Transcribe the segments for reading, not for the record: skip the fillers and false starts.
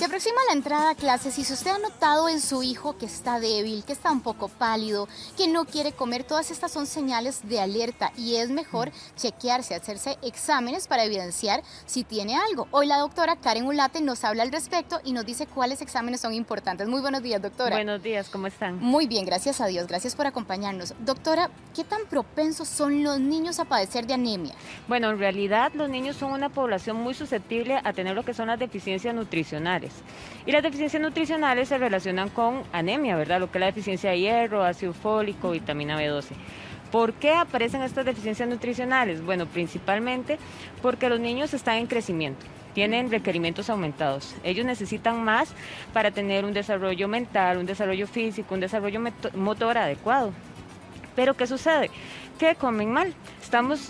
Se aproxima la entrada a clases y si usted ha notado en su hijo que está débil, que está un poco pálido, que no quiere comer, todas estas son señales de alerta y es mejor chequearse, hacerse exámenes para evidenciar si tiene algo. Hoy la doctora Karen Ulate nos habla al respecto y nos dice cuáles exámenes son importantes. Muy buenos días, doctora. Buenos días, ¿cómo están? Muy bien, gracias a Dios, gracias por acompañarnos. Doctora, ¿qué tan propensos son los niños a padecer de anemia? Bueno, en realidad los niños son una población muy susceptible a tener lo que son las deficiencias nutricionales. Y las deficiencias nutricionales se relacionan con anemia, ¿verdad? Lo que es la deficiencia de hierro, ácido fólico, vitamina B12. ¿Por qué aparecen estas deficiencias nutricionales? Bueno, principalmente porque los niños están en crecimiento, tienen requerimientos aumentados. Ellos necesitan más para tener un desarrollo mental, un desarrollo físico, un desarrollo motor adecuado. Pero ¿qué sucede? Que comen mal.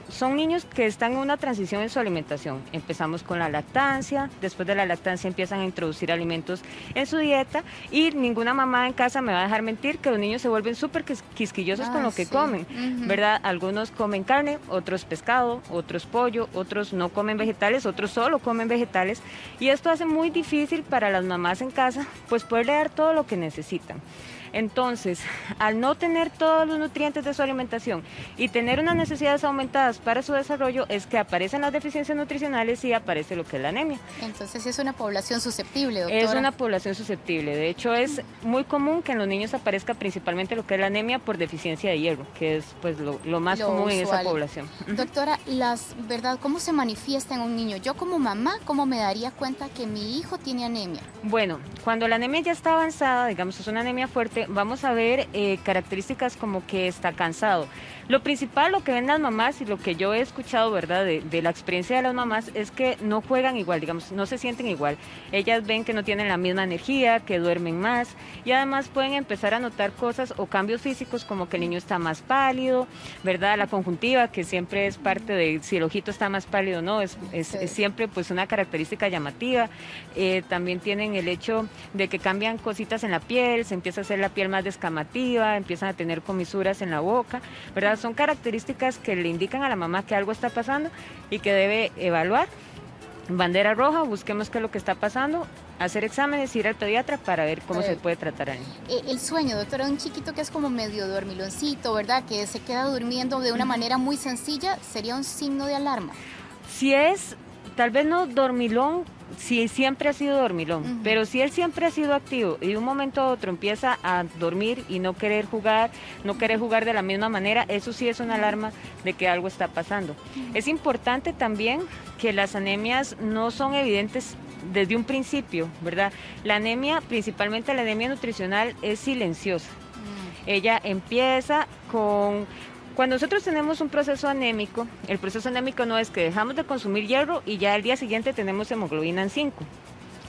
Son niños que están en una transición en su alimentación. Empezamos con la lactancia, después de la lactancia empiezan a introducir alimentos en su dieta y ninguna mamá en casa me va a dejar mentir que los niños se vuelven súper quisquillosos con lo que comen, ¿verdad? Algunos comen carne, otros pescado, otros pollo, otros no comen vegetales, otros solo comen vegetales y esto hace muy difícil para las mamás en casa pues poderle dar todo lo que necesitan. Entonces, al no tener todos los nutrientes de su alimentación y tener unas necesidades aumentadas para su desarrollo, es que aparecen las deficiencias nutricionales y aparece lo que es la anemia. Entonces es una población susceptible, doctora. Es una población susceptible. De hecho, es muy común que en los niños aparezca principalmente lo que es la anemia por deficiencia de hierro, que es pues lo más común usual en esa población. Doctora, ¿verdad? ¿Cómo se manifiesta en un niño? Yo como mamá, ¿cómo me daría cuenta que mi hijo tiene anemia? Bueno, cuando la anemia ya está avanzada, digamos es una anemia fuerte, vamos a ver características como que está cansado. Lo principal, lo que ven las mamás y lo que yo he escuchado, ¿verdad? De la experiencia de las mamás es que no juegan igual, digamos, no se sienten igual. Ellas ven que no tienen la misma energía, que duermen más y además pueden empezar a notar cosas o cambios físicos como que el niño está más pálido, ¿verdad? La conjuntiva, que siempre es parte de si el ojito está más pálido o no, es siempre pues una característica llamativa. También tienen el hecho de que cambian cositas en la piel, se empieza a hacer la piel más descamativa, empiezan a tener comisuras en la boca, ¿verdad? Son características que le indican a la mamá que algo está pasando y que debe evaluar. Bandera roja, busquemos qué es lo que está pasando, hacer exámenes, ir al pediatra para ver cómo se puede tratar al niño. El sueño, doctora, un chiquito que es como medio dormiloncito, ¿verdad? Que se queda durmiendo de una manera muy sencilla, ¿sería un signo de alarma? Si es, tal vez no dormilón, si siempre ha sido dormilón, pero si él siempre ha sido activo y de un momento a otro empieza a dormir y no querer jugar de la misma manera, eso sí es una alarma de que algo está pasando. Es importante también que las anemias no son evidentes desde un principio, ¿verdad? La anemia, principalmente la anemia nutricional, es silenciosa. Ella empieza cuando nosotros tenemos un proceso anémico, el proceso anémico no es que dejamos de consumir hierro y ya al día siguiente tenemos hemoglobina en 5,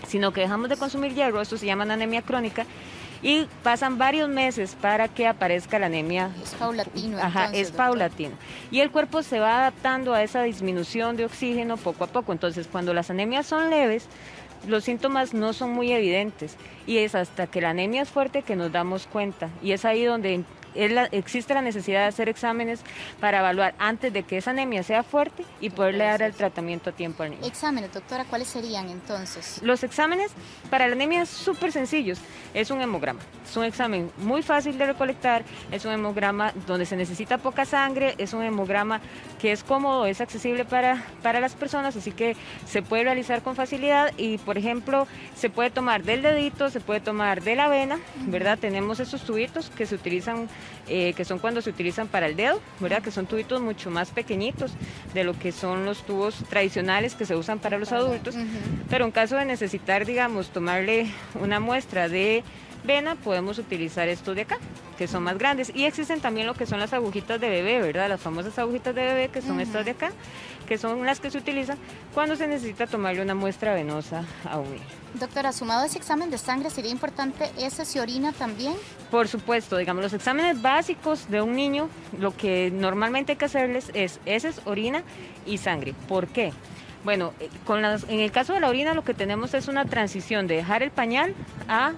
sino que dejamos de consumir hierro, esto se llama anemia crónica, y pasan varios meses para que aparezca la anemia. Es paulatino. Ajá, entonces, es paulatino. Y el cuerpo se va adaptando a esa disminución de oxígeno poco a poco. Entonces, cuando las anemias son leves, los síntomas no son muy evidentes y es hasta que la anemia es fuerte que nos damos cuenta y es ahí donde existe la necesidad de hacer exámenes para evaluar antes de que esa anemia sea fuerte y poderle dar el tratamiento a tiempo al niño. Exámenes, doctora, ¿cuáles serían entonces? Los exámenes para la anemia son súper sencillos. Es un hemograma. Es un examen muy fácil de recolectar. Es un hemograma donde se necesita poca sangre. Es un hemograma que es cómodo, es accesible para las personas, así que se puede realizar con facilidad y, por ejemplo, se puede tomar del dedito, se puede tomar de la vena, ¿verdad? Tenemos esos tubitos que se utilizan que son cuando se utilizan para el dedo, ¿verdad? Que son tubitos mucho más pequeñitos de lo que son los tubos tradicionales que se usan para los adultos, pero en caso de necesitar, digamos, tomarle una muestra de vena, podemos utilizar estos de acá, que son más grandes, y existen también lo que son las agujitas de bebé, ¿verdad? Las famosas agujitas de bebé, que son estas de acá, que son las que se utilizan cuando se necesita tomarle una muestra venosa a un niño. Doctora, sumado a ese examen de sangre, ¿sería importante ese se orina también? Por supuesto, digamos, los exámenes básicos de un niño, lo que normalmente hay que hacerles es heces, orina y sangre. ¿Por qué? Bueno, en el caso de la orina lo que tenemos es una transición de dejar el pañal a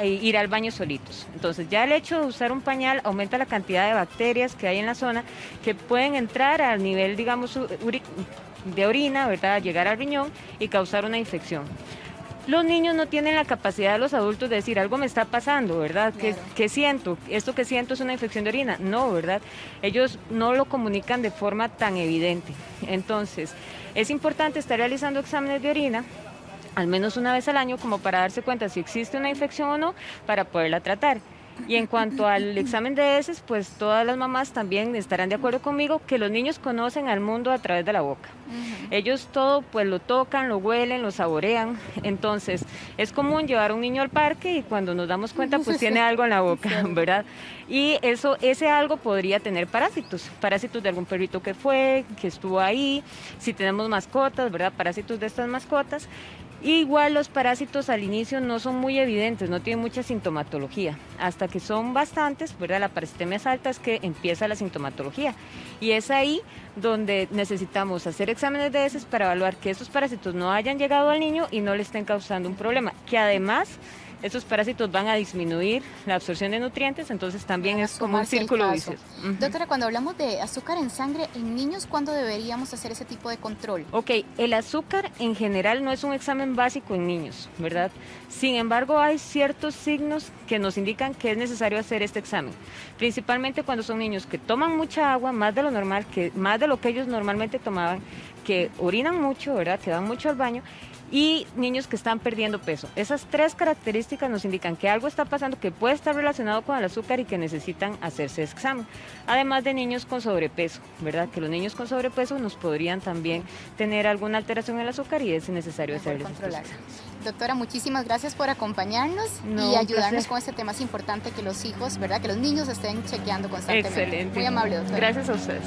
ir al baño solitos. Entonces ya el hecho de usar un pañal aumenta la cantidad de bacterias que hay en la zona que pueden entrar al nivel, digamos, de orina, ¿verdad? Llegar al riñón y causar una infección. Los niños no tienen la capacidad de los adultos de decir, algo me está pasando, ¿verdad? Claro. ¿Qué siento? ¿Esto que siento es una infección de orina? No, ¿verdad? Ellos no lo comunican de forma tan evidente. Entonces, es importante estar realizando exámenes de orina al menos una vez al año, como para darse cuenta si existe una infección o no, para poderla tratar. Y en cuanto al examen de heces, pues todas las mamás también estarán de acuerdo conmigo que los niños conocen al mundo a través de la boca. Ellos todo pues lo tocan, lo huelen, lo saborean. Entonces es común llevar a un niño al parque y cuando nos damos cuenta pues tiene algo en la boca, ¿verdad? Y ese algo podría tener parásitos de algún perrito que estuvo ahí, si tenemos mascotas, ¿verdad? Parásitos de estas mascotas. Igual los parásitos al inicio no son muy evidentes, no tienen mucha sintomatología. Hasta que son bastantes, ¿verdad? La parasitemia es alta, es que empieza la sintomatología. Y es ahí donde necesitamos hacer exámenes de heces para evaluar que esos parásitos no hayan llegado al niño y no le estén causando un problema. Que además, estos parásitos van a disminuir la absorción de nutrientes, entonces también es como un círculo vicioso. Doctora, cuando hablamos de azúcar en sangre en niños, ¿cuándo deberíamos hacer ese tipo de control? Ok, el azúcar en general no es un examen básico en niños, ¿verdad? Sin embargo, hay ciertos signos que nos indican que es necesario hacer este examen, principalmente cuando son niños que toman mucha agua, más de lo normal, más de lo que ellos normalmente tomaban, que orinan mucho, ¿verdad? Que van mucho al baño, y niños que están perdiendo peso. Esas tres características nos indican que algo está pasando que puede estar relacionado con el azúcar y que necesitan hacerse ese examen. Además de niños con sobrepeso, ¿verdad? Que los niños con sobrepeso nos podrían también tener alguna alteración en el azúcar y es necesario hacerles estos exámenes. Doctora, muchísimas gracias por acompañarnos y ayudarnos con este tema. Es importante que los hijos, ¿verdad? Que los niños estén chequeando constantemente. Excelente. Muy amable, doctora. Gracias a ustedes.